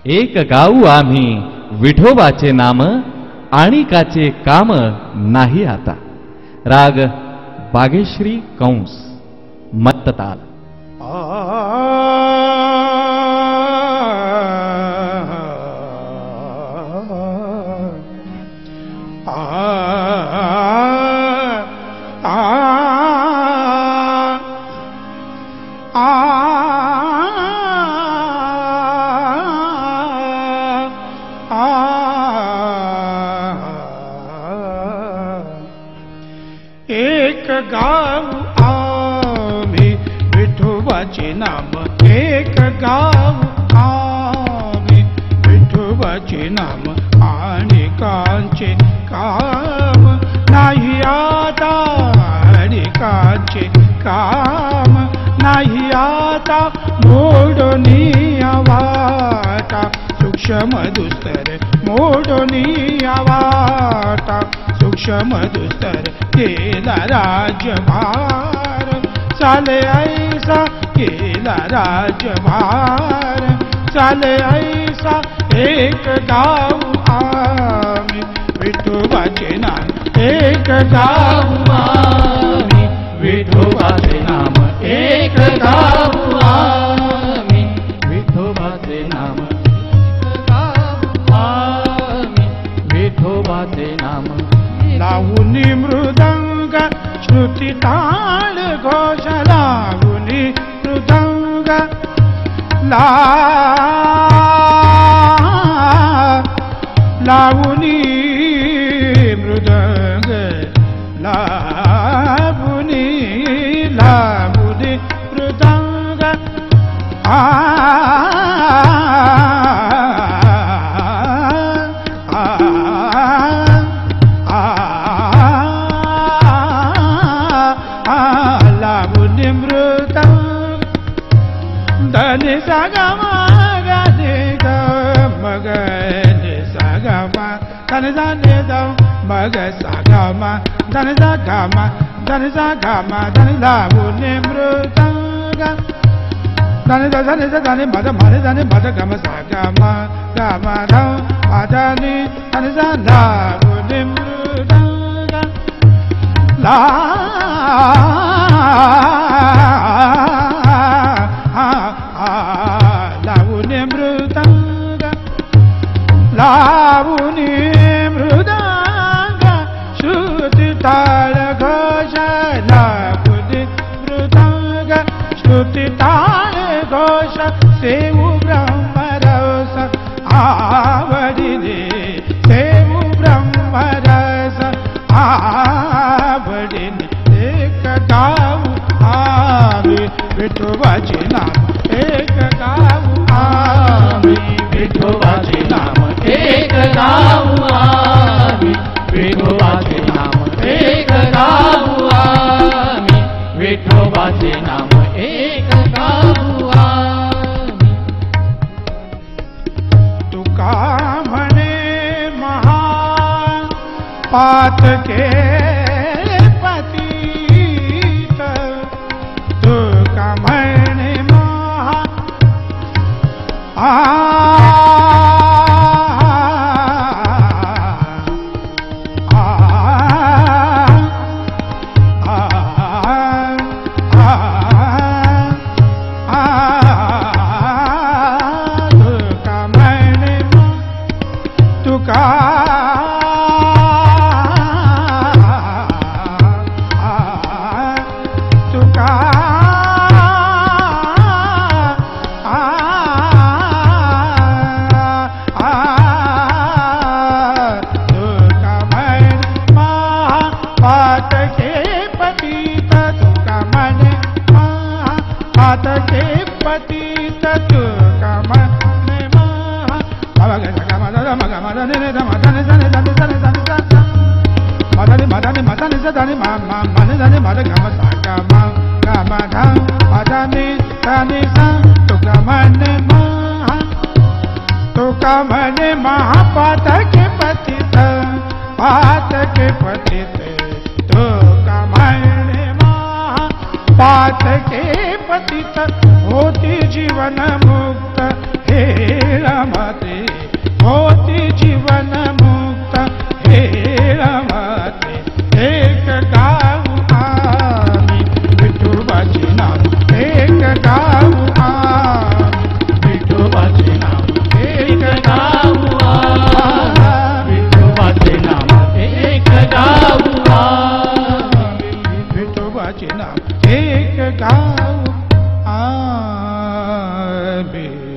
एक गाऊ आम्ही विठोबाचे नाम, आणि काचे काम नाही आता. राग बागेश्री कंस, मत्तताल. एक गाव आम्ही विठोबाचे नाम, एक गाव आम्ही विठोबाचे नाम, आणि कांचे काम नाही आता, आणि कांचे काम नाही आता. मोडोनी वाटा सूक्ष्म दुस्तर, मोडोनी वाटा सूक्ष्म दुस्तर. केला राजभार चाले ऐसा, केला राजभार चाले ऐसा. एक गाव आम्ही विठोबाचे नाम, एक गाव आम्ही विठोबाचे नाम, एक गाव आम्ही विठोबाचे नाम, विठोबाचे नाम. लावुनी मृदंग श्रुती ताळ घोष, लावुनी मृदंग लावुनी मृदंग, लावुनी लावुनी मृदंग. लावुनी मृदंग धनी सागा मागा दे ग मग दे सागा मा धनी जाने द मग सागा मा धनी सागा मा धनी सागा मा धनी. लावुनी मृदंग धनी द धनी द धनी मद मद धनी मद गम सागा मा गम ध मदनी धनी सा. लावुनी मृदंग ला लावुनी मृदंग, लावुनी मृदंग श्रुती ताळ घोष, लावुनी मृदंग श्रुती ताळ घोष. सेवु ब्रह्मरस आवडिले, सेवु ब्रह्मरस आवडिले. एक गाव आम्ही विठोबाचे नाम, एक गाव आम्ही विठोबाचे नाम, एक गाव आम्ही विठोबाचे नाम, एक गाव आम्ही विठोबाचे नाम, एक गाव आम्ही. तुका म्हणे महान पातके पतित, तुका म्हणे महान तुका म्हणे तुका पतित, तुका म्हणे तुका म्हणे महापातके पतित, पातके पतित. तुका म्हणे महापातके पतित, होती जीवन मुक्त हे रमत एक गाऊ आम्ही